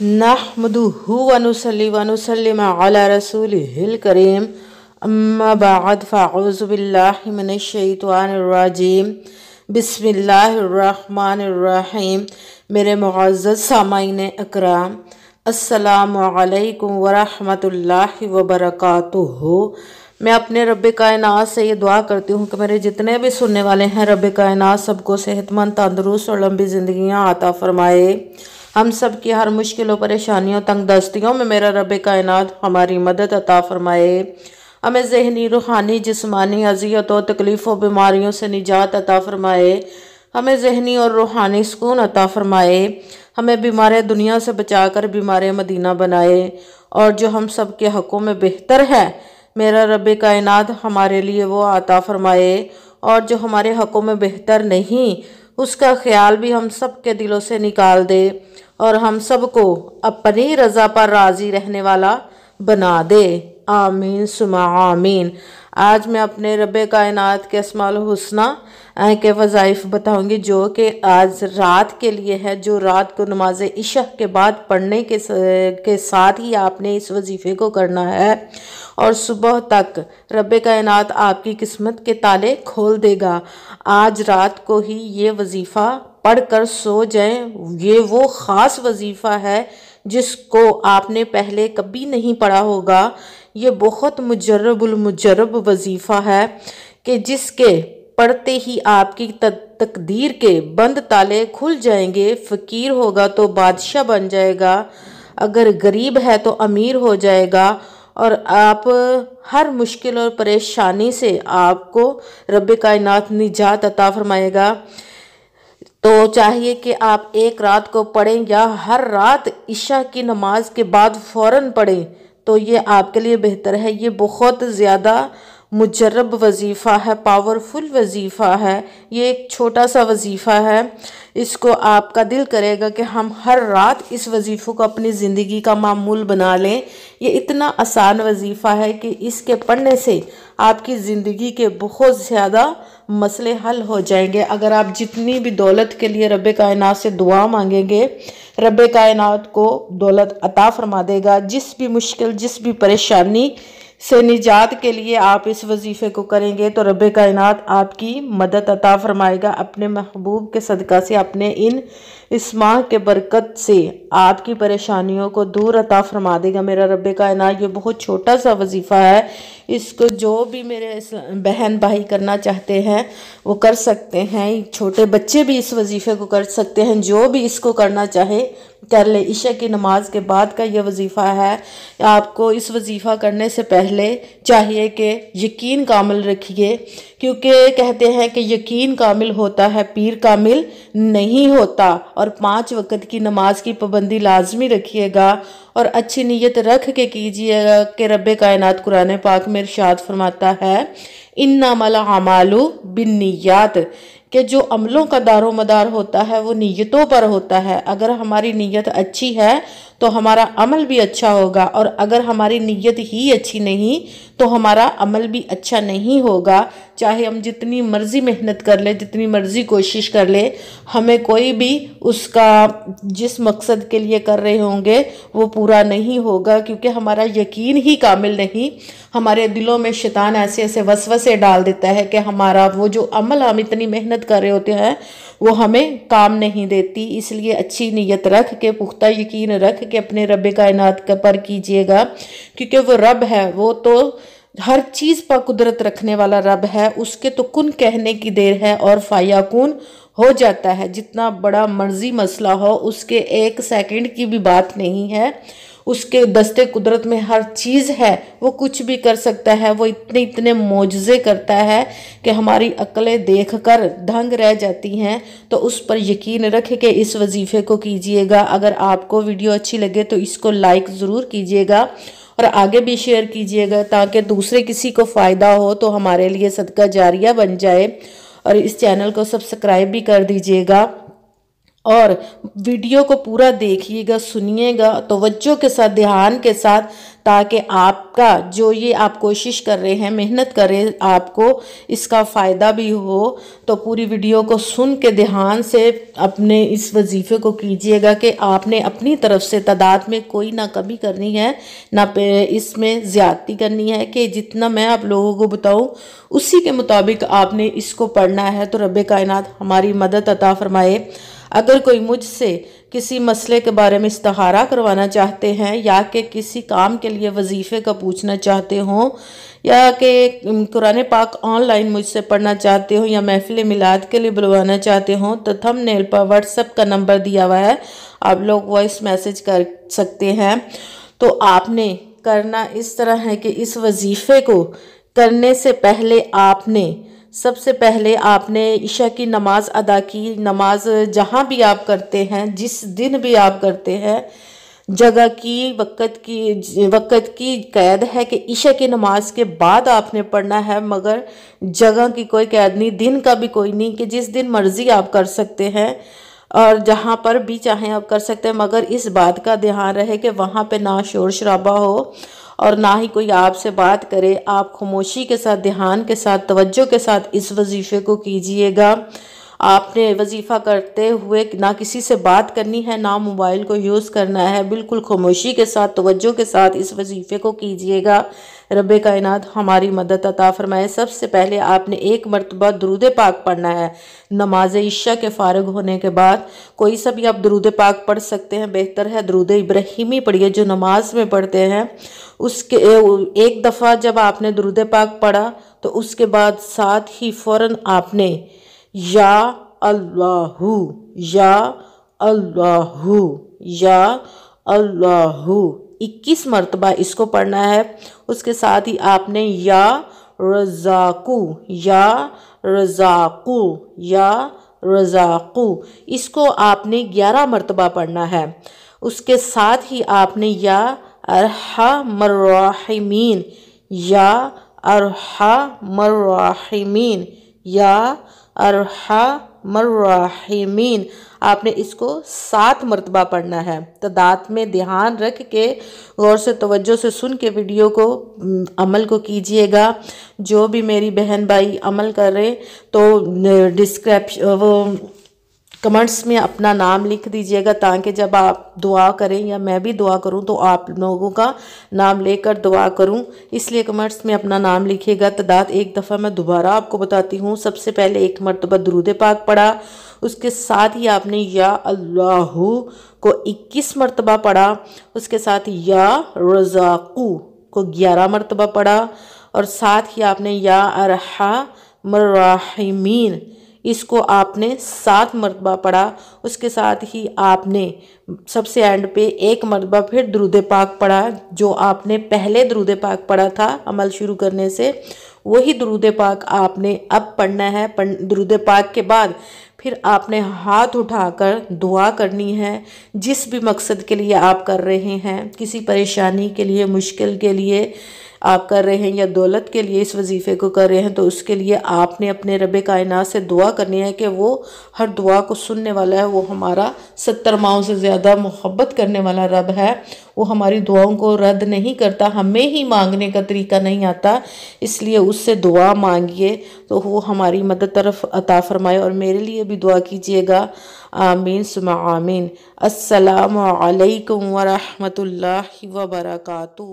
नहमदुहु व नुसल्ली व नुसल्लिम अला रसूलिहिल करीम अम्मा बाद फ़अऊज़ु बिल्लाहि मिनश शैतानिर रजीम बिस्मिल्लाहिर्रहमानिर्रहीम। मेरे मुअज़्ज़ज़ सामाईन अकराम, अस्सलामु अलैकुम व रहमतुल्लाहि व बरकातुहू। मैं अपने रब्बे कायनात से ये दुआ करती हूँ कि मेरे जितने भी सुनने वाले हैं रब्बे कायनात सबको सेहतमंद, तंदुरुस्त और लंबी ज़िंदगियाँ अता फरमाए। हम सब की हर मुश्किलों, परेशानियों, तंग दस्तियों में मेरा रब्बे कायनात हमारी मदद अता फरमाए। हमें ज़हनी, रूहानी, जिस्मानी अज़ियतों, तकलीफ़ों, बीमारियों से निजात अता फरमाए। हमें ज़हनी और रूहानी सुकून अता फरमाए। हमें बीमार दुनिया से बचाकर बीमार मदीना बनाए। और जो हम सब के हक़ों में बेहतर है मेरा रब्बे कायनात हमारे लिए वो अता फरमाए। और जो हमारे हक़ों में बेहतर नहीं उसका ख्याल भी हम सब के दिलों से निकाल दे और हम सबको अपनी रज़ा पर राज़ी रहने वाला बना दे। आमीन सुमा आमीन। आज मैं अपने रब्बे कायनात के अस्माउल हुस्ना के वज़ाइफ बताऊंगी जो कि आज रात के लिए है, जो रात को नमाज इशा के बाद पढ़ने के साथ ही आपने इस वजीफ़े को करना है और सुबह तक रब्बे कायनात आपकी किस्मत के ताले खोल देगा। आज रात को ही ये वजीफ़ा पढ़कर सो जाएं। ये वो ख़ास वजीफ़ा है जिसको आपने पहले कभी नहीं पढ़ा होगा। ये बहुत मुजर्रबुल मुजर्रब वजीफ़ा है कि जिसके पढ़ते ही आपकी तकदीर के बंद ताले खुल जाएंगे। फ़कीर होगा तो बादशाह बन जाएगा, अगर गरीब है तो अमीर हो जाएगा और आप हर मुश्किल और परेशानी से आपको रब्बे कायनात निजात अता फरमाएगा। तो चाहिए कि आप एक रात को पढ़ें या हर रात इशा की नमाज के बाद फ़ौरन पढ़ें, तो ये आपके लिए बेहतर है। ये बहुत ज़्यादा मुजर्रब वजीफ़ा है, पावरफुल वजीफ़ा है। ये एक छोटा सा वजीफ़ा है, इसको आपका दिल करेगा कि हम हर रात इस वजीफ़े को अपनी ज़िंदगी का मामूल बना लें। ये इतना आसान वजीफ़ा है कि इसके पढ़ने से आपकी ज़िंदगी के बहुत ज़्यादा मसले हल हो जाएंगे। अगर आप जितनी भी दौलत के लिए रब्बे कायनात से दुआ मांगेंगे रब्बे कायनात को दौलत अता फरमा देगा। जिस भी मुश्किल, जिस भी परेशानी से निजात के लिए आप इस वजीफ़े को करेंगे तो रब्बे कायनात आपकी मदद अता फरमाएगा। अपने महबूब के सदका से, अपने इस माह के बरकत से आपकी परेशानियों को दूर अता फरमा देगा मेरा रब्बे कायनात। ये बहुत छोटा सा वजीफ़ा है, इसको जो भी मेरे बहन भाई करना चाहते हैं वो कर सकते हैं। छोटे बच्चे भी इस वजीफ़े को कर सकते हैं, जो भी इसको करना चाहे कर ले। इशा की नमाज के बाद का ये वजीफ़ा है। आपको इस वजीफ़ा करने से पहले चाहिए कि यकीन कामिल रखिए, क्योंकि कहते हैं कि यकीन कामिल होता है, पीर कामिल नहीं होता। और 5 वक्त की नमाज की पाबंदी लाजमी रखिएगा और अच्छी नीयत रख के कीजिएगा कि रब्बे कायनात कुरान पाक में इरशाद फरमाता है इन्नमल अमालु बिन्नियात, कि जो अमलों का दारो मदार होता है वो नीयतों पर होता है। अगर हमारी नीयत अच्छी है तो हमारा अमल भी अच्छा होगा और अगर हमारी नीयत ही अच्छी नहीं तो हमारा अमल भी अच्छा नहीं होगा। चाहे हम जितनी मर्ज़ी मेहनत कर ले, जितनी मर्ज़ी कोशिश कर ले, हमें कोई भी उसका जिस मकसद के लिए कर रहे होंगे वो पूरा नहीं होगा, क्योंकि हमारा यकीन ही कामिल नहीं। हमारे दिलों में शैतान ऐसे ऐसे वसवसे डाल देता है कि हमारा वो जो अमल हम इतनी मेहनत कर रहे होते हैं वो हमें काम नहीं देती। इसलिए अच्छी नीयत रख के, पुख्ता यकीन रख के अपने रब्बे कायनात पर कीजिएगा, क्योंकि वो रब है, वो तो हर चीज़ पर कुदरत रखने वाला रब है। उसके तो कुन कहने की देर है और फायाकुन हो जाता है। जितना बड़ा मर्जी मसला हो उसके 1 सेकंड की भी बात नहीं है, उसके दस्ते कुदरत में हर चीज़ है, वो कुछ भी कर सकता है। वो इतने इतने मोजज़े करता है कि हमारी अक्लें देखकर दंग रह जाती हैं। तो उस पर यकीन रख के इस वजीफ़े को कीजिएगा। अगर आपको वीडियो अच्छी लगे तो इसको लाइक ज़रूर कीजिएगा और आगे भी शेयर कीजिएगा ताकि दूसरे किसी को फ़ायदा हो तो हमारे लिए सदका जारिया बन जाए। और इस चैनल को सब्सक्राइब भी कर दीजिएगा। اور ویڈیو کو پورا دیکھیے گا، سنیے گا توجہ کے ساتھ، دھیان کے ساتھ، تاکہ آپ کا جو یہ آپ کوشش کر رہے ہیں، محنت کر رہے ہیں، آپ کو اس کا فائدہ بھی ہو۔ تو پوری ویڈیو کو سن کے دھیان سے اپنے اس وظیفے کو کیجئے گا کہ آپ نے اپنی طرف سے تعداد میں کوئی نہ کمی کرنی ہے، نہ اس میں زیادتی کرنی ہے، کہ جتنا میں آپ لوگوں کو بتاؤں اسی کے مطابق آپ نے اس کو پڑھنا ہے۔ تو رب کائنات ہماری مدد عطا فرمائے۔ اگر کوئی مجھ سے کسی مسئلے کے بارے میں استخارہ کروانا چاہتے ہیں، یا کہ کسی کام کے لیے وظیفے کا پوچھنا چاہتے ہوں، یا کہ قرآن پاک آن لائن مجھ سے پڑھنا چاہتے ہوں، یا محفل میلاد کے لیے بلوانا چاہتے ہوں، تو تھمبنیل پر واٹس ایپ کا نمبر دیا ہوا ہے، آپ لوگ وائس میسج کر سکتے ہیں۔ تو آپ نے کرنا اس طرح ہے کہ اس وظیفے کو کرنے سے پہلے سب سے پہلے آپ نے عشاء کی نماز ادا کی۔ نماز جہاں بھی آپ کرتے ہیں، جس دن بھی آپ کرتے ہیں، جگہ کی وقت کی قید ہے کہ عشاء کی نماز کے بعد آپ نے پڑھنا ہے، مگر جگہ کی کوئی قید نہیں، دن کا بھی کوئی نہیں، کہ جس دن مرضی آپ کر سکتے ہیں اور جہاں پر بھی چاہیں آپ کر سکتے ہیں، مگر اس بات کا دھیان رہے کہ وہاں پہ نہ شور شرابہ ہو اور نہ ہی کوئی آپ سے بات کرے۔ آپ خاموشی کے ساتھ، دھیان کے ساتھ، توجہ کے ساتھ اس وظیفے کو کیجئے گا۔ آپ نے وظیفہ کرتے ہوئے نہ کسی سے بات کرنی ہے، نہ موبائل کو یوز کرنا ہے، بالکل خاموشی کے ساتھ، توجہ کے ساتھ اس وظیفے کو کیجئے گا۔ رب کائنات ہماری مدد عطا فرمائے۔ سب سے پہلے آپ نے 1 مرتبہ درود پاک پڑھنا ہے نماز عشاء کے فارغ ہونے کے بعد۔ کوئی سا بھی آپ درود پاک پڑھ سکتے ہیں، بہتر ہے درود ابراہیمی پڑھیے جو نماز میں پڑھتے ہیں۔ اس کے ایک دفعہ جب آپ نے درود پاک پڑھا تو اس کے بعد ساتھ ہی فوراً آپ نے یا اللہ، یا اللہ، یا اللہ 21 مرتبہ اس کو پڑھنا ہے۔ اس کے ساتھ ہی آپ نے یا رزاقو، یا رزاقو، یا رزاقو، اس کو آپ نے 11 مرتبہ پڑھنا ہے۔ اس کے ساتھ ہی آپ نے یا ارحم الراحمین، یا ارحم الراحمین، یا ارحم الراحمین، آپ نے اس کو 7 مرتبہ پڑھنا ہے۔ تعداد میں دھیان رکھ کے غور سے توجہ سے سن کے ویڈیو کو عمل کو کیجئے گا۔ جو بھی میری بہن بھائی عمل کر رہے تو کمنٹس میں اپنا نام لکھ دیجئے گا، تاکہ جب آپ دعا کریں یا میں بھی دعا کروں تو آپ لوگوں کا نام لے کر دعا کروں، اس لیے کمنٹس میں اپنا نام لکھیے گا۔ تعداد ایک دفعہ میں دوبارہ آپ کو بتاتی ہوں۔ سب سے پہلے 1 مرتبہ درود پاک پڑھا، اس کے ساتھ ہی آپ نے یا اللہ کو 21 مرتبہ پڑھا، اس کے ساتھ یا رزاقو کو 11 مرتبہ پڑھا، اور ساتھ ہی آپ نے یا ارحم الراحمین اس کو آپ نے 7 مرتبہ پڑھا۔ اس کے ساتھ ہی آپ نے سب سے اینڈ پہ 1 مرتبہ پھر درود پاک پڑھا، جو آپ نے پہلے درود پاک پڑھا تھا عمل شروع کرنے سے، وہی درود پاک آپ نے اب پڑھنا ہے۔ درود پاک کے بعد پھر آپ نے ہاتھ اٹھا کر دعا کرنی ہے، جس بھی مقصد کے لیے آپ کر رہے ہیں، کسی پریشانی کے لیے، مشکل کے لیے آپ کر رہے ہیں، یا دولت کے لیے اس وظیفے کو کر رہے ہیں، تو اس کے لیے آپ نے اپنے رب کائنات سے دعا کرنی ہے کہ وہ ہر دعا کو سننے والا ہے۔ وہ ہمارا 70 ماؤں سے زیادہ محبت کرنے والا رب ہے، وہ ہماری دعاؤں کو رد نہیں کرتا۔ ہمیں ہی مانگنے کا طریقہ نہیں آتا، اس لیے اس سے دعا مانگیے تو وہ ہماری مدد طرف عطا فرمائے۔ اور میرے لیے بھی دعا کیجیے گا، آمین ثم آمین۔ السلام علیکم ورحمۃ اللہ وبرکاتہ۔